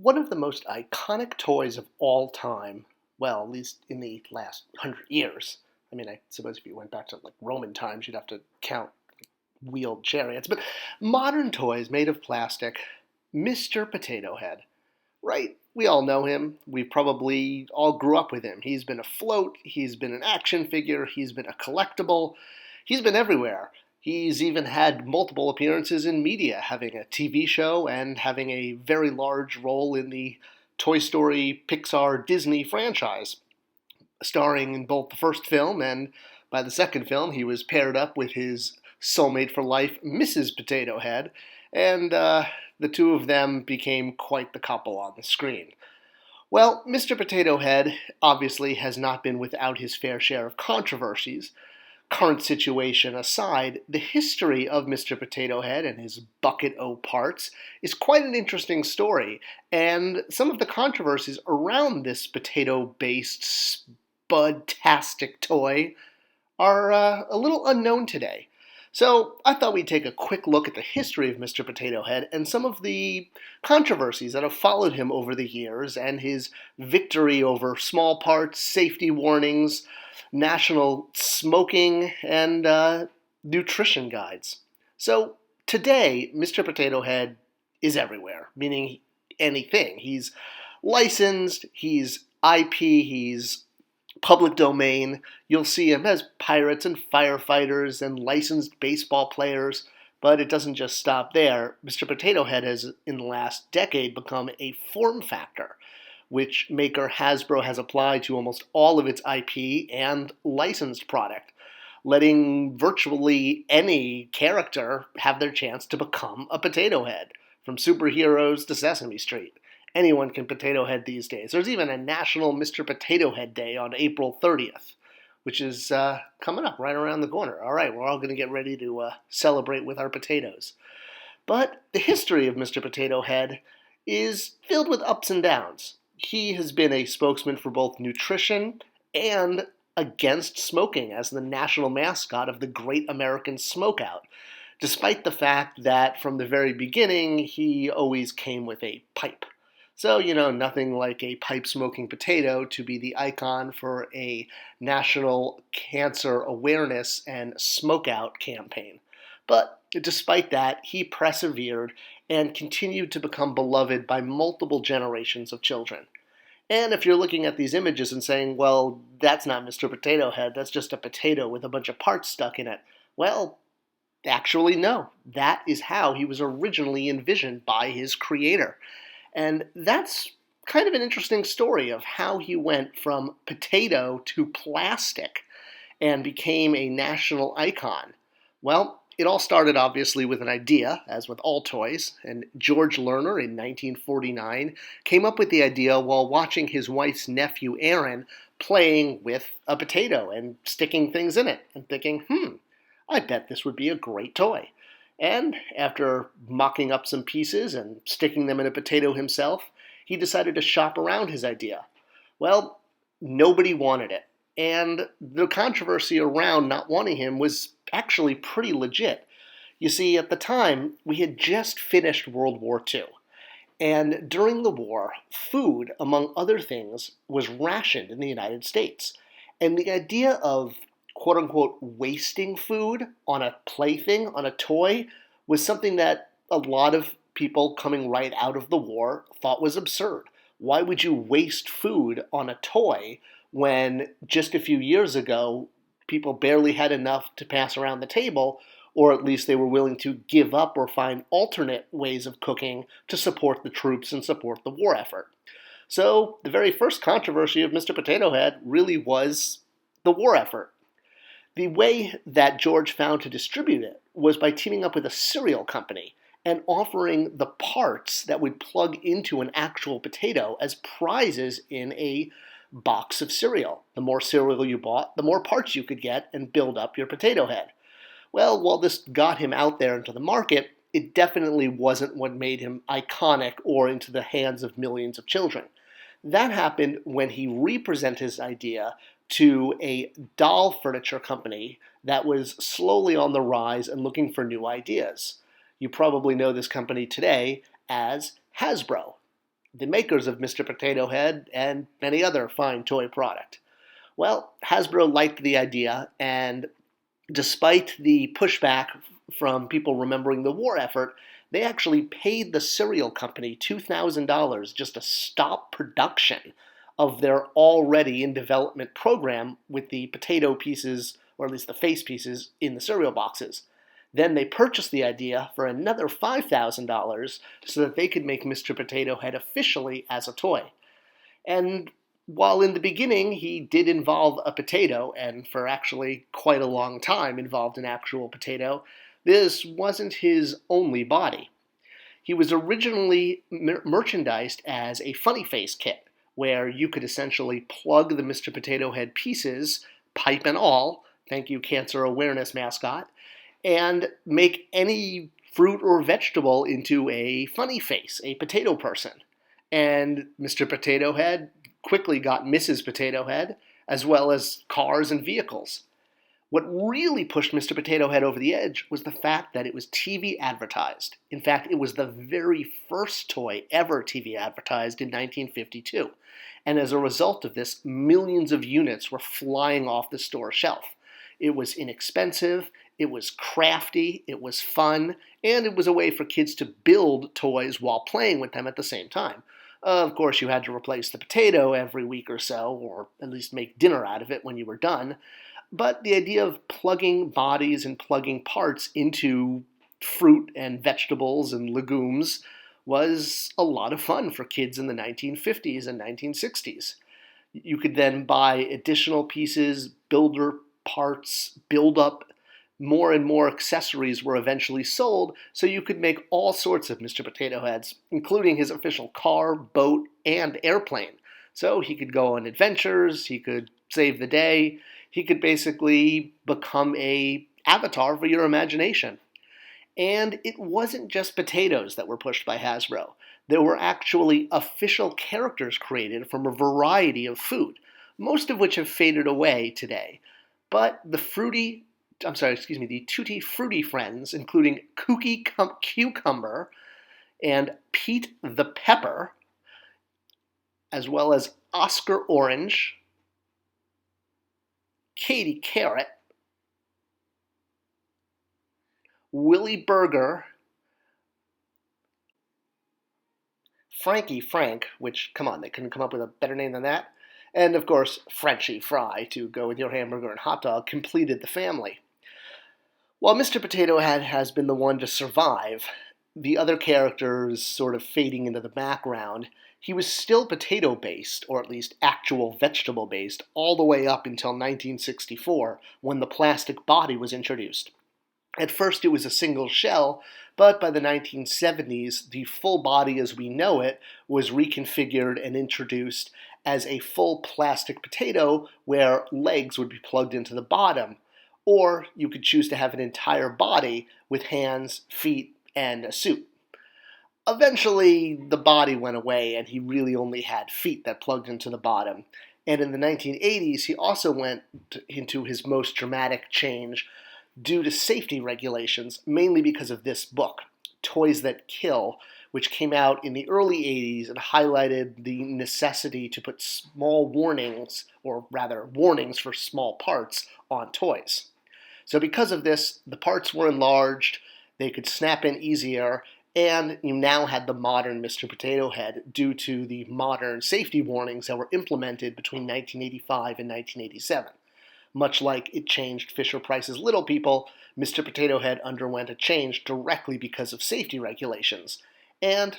One of the most iconic toys of all time, well, at least in the last 100 years. I mean, I suppose if you went back to like Roman times, you'd have to count wheeled chariots. But modern toys made of plastic, Mr. Potato Head, right? We all know him. We probably all grew up with him. He's been a float, he's been an action figure, he's been a collectible, he's been everywhere. He's even had multiple appearances in media, having a TV show and having a very large role in the Toy Story Pixar Disney franchise, starring in both the first film and by the second film, he was paired up with his soulmate for life, Mrs. Potato Head, and the two of them became quite the couple on the screen. Well, Mr. Potato Head obviously has not been without his fair share of controversies. Current situation aside, the history of Mr. Potato Head and his bucket o' parts is quite an interesting story, and some of the controversies around this potato-based spudtastic toy are a little unknown today. So I thought we'd take a quick look at the history of Mr. Potato Head and some of the controversies that have followed him over the years and his victory over small parts, safety warnings, national smoking, and nutrition guides. So today, Mr. Potato Head is everywhere, meaning anything. He's licensed, he's IP, he's public domain. You'll see him as pirates and firefighters and licensed baseball players, but it doesn't just stop there. Mr. Potato Head has, in the last decade, become a form factor, which maker Hasbro has applied to almost all of its IP and licensed product, letting virtually any character have their chance to become a Potato Head, from superheroes to Sesame Street. Anyone can Potato Head these days. There's even a National Mr. Potato Head Day on April 30th, which is coming up right around the corner. All right, we're all going to get ready to celebrate with our potatoes. But the history of Mr. Potato Head is filled with ups and downs. He has been a spokesman for both nutrition and against smoking as the national mascot of the Great American Smokeout, despite the fact that from the very beginning he always came with a pipe. So, nothing like a pipe-smoking potato to be the icon for a national cancer awareness and smokeout campaign. But despite that, he persevered and continued to become beloved by multiple generations of children. And if you're looking at these images and saying, well, that's not Mr. Potato Head, that's just a potato with a bunch of parts stuck in it, well, actually no. That is how he was originally envisioned by his creator. And that's kind of an interesting story of how he went from potato to plastic and became a national icon. Well, it all started obviously with an idea, as with all toys, and George Lerner in 1949 came up with the idea while watching his wife's nephew Aaron playing with a potato and sticking things in it and thinking, I bet this would be a great toy. And after mocking up some pieces and sticking them in a potato himself, he decided to shop around his idea. Well, nobody wanted it. And the controversy around not wanting him was actually pretty legit. You see, at the time, we had just finished World War II. And during the war, food, among other things, was rationed in the United States. And the idea of quote-unquote wasting food on a plaything, on a toy, was something that a lot of people coming right out of the war thought was absurd. Why would you waste food on a toy when just a few years ago people barely had enough to pass around the table, or at least they were willing to give up or find alternate ways of cooking to support the troops and support the war effort? So the very first controversy of Mr. Potato Head really was the war effort. The way that George found to distribute it was by teaming up with a cereal company and offering the parts that would plug into an actual potato as prizes in a box of cereal. The more cereal you bought, the more parts you could get and build up your potato head. Well, while this got him out there into the market, it definitely wasn't what made him iconic or into the hands of millions of children. That happened when he represented his idea to a doll furniture company that was slowly on the rise and looking for new ideas. You probably know this company today as Hasbro. the makers of Mr. Potato Head and many other fine toy product. Well, Hasbro liked the idea, and despite the pushback from people remembering the war effort, they actually paid the cereal company $2,000 just to stop production of their already in development program with the potato pieces, or at least the face pieces, in the cereal boxes. Then they purchased the idea for another $5,000 so that they could make Mr. Potato Head officially as a toy. And while in the beginning he did involve a potato, and for actually quite a long time involved an actual potato, this wasn't his only body. He was originally merchandised as a funny face kit, where you could essentially plug the Mr. Potato Head pieces, pipe and all, thank you cancer awareness mascot, and make any fruit or vegetable into a funny face, a potato person. And Mr. Potato Head quickly got Mrs. Potato Head, as well as cars and vehicles. What really pushed Mr. Potato Head over the edge was the fact that it was TV advertised. In fact, it was the very first toy ever TV advertised in 1952. And as a result of this, millions of units were flying off the store shelf. It was inexpensive, it was crafty, it was fun, and it was a way for kids to build toys while playing with them at the same time. Of course, you had to replace the potato every week or so, or at least make dinner out of it when you were done. But the idea of plugging bodies and plugging parts into fruit and vegetables and legumes was a lot of fun for kids in the 1950s and 1960s. You could then buy additional pieces, builder parts, build up. More and more accessories were eventually sold, so you could make all sorts of Mr. Potato Heads, including his official car, boat, and airplane. So he could go on adventures, he could save the day, he could basically become an avatar for your imagination. And it wasn't just potatoes that were pushed by Hasbro. There were actually official characters created from a variety of food, most of which have faded away today. But the Tutti Frutti friends, including Kooky Cucumber and Pete the Pepper, as well as Oscar Orange, Katie Carrot, Willie Burger, Frankie Frank, which, come on, they couldn't come up with a better name than that, and of course, Frenchy Fry, to go with your hamburger and hot dog, completed the family. While Mr. Potato Head has been the one to survive, the other characters sort of fading into the background, he was still potato-based, or at least actual vegetable-based, all the way up until 1964, when the plastic body was introduced. At first it was a single shell, but by the 1970s, the full body as we know it was reconfigured and introduced as a full plastic potato where legs would be plugged into the bottom. Or you could choose to have an entire body with hands, feet, and a suit. Eventually, the body went away and he really only had feet that plugged into the bottom. And in the 1980s, he also went into his most dramatic change due to safety regulations, mainly because of this book, Toys That Kill, which came out in the early 80s and highlighted the necessity to put small warnings, or rather warnings for small parts, on toys. So because of this, the parts were enlarged, they could snap in easier, and you now had the modern Mr. Potato Head due to the modern safety warnings that were implemented between 1985 and 1987. Much like it changed Fisher-Price's Little People, Mr. Potato Head underwent a change directly because of safety regulations, and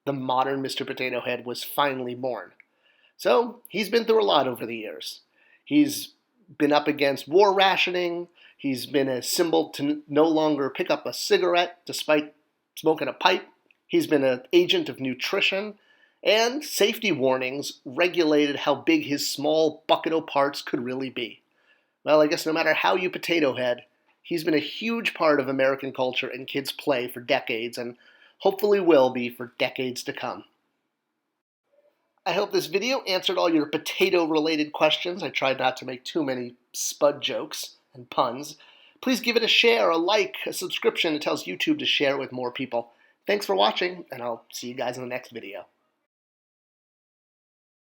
the modern Mr. Potato Head was finally born. So he's been through a lot over the years. He's been up against war rationing, he's been a symbol to no longer pick up a cigarette despite smoking a pipe, he's been an agent of nutrition, and safety warnings regulated how big his small bucket of parts could really be. Well, I guess no matter how you potato head, he's been a huge part of American culture and kids' play for decades, and hopefully will be for decades to come. I hope this video answered all your potato-related questions. I tried not to make too many spud jokes and puns. Please give it a share, a like, a subscription. It tells YouTube to share it with more people. Thanks for watching, and I'll see you guys in the next video.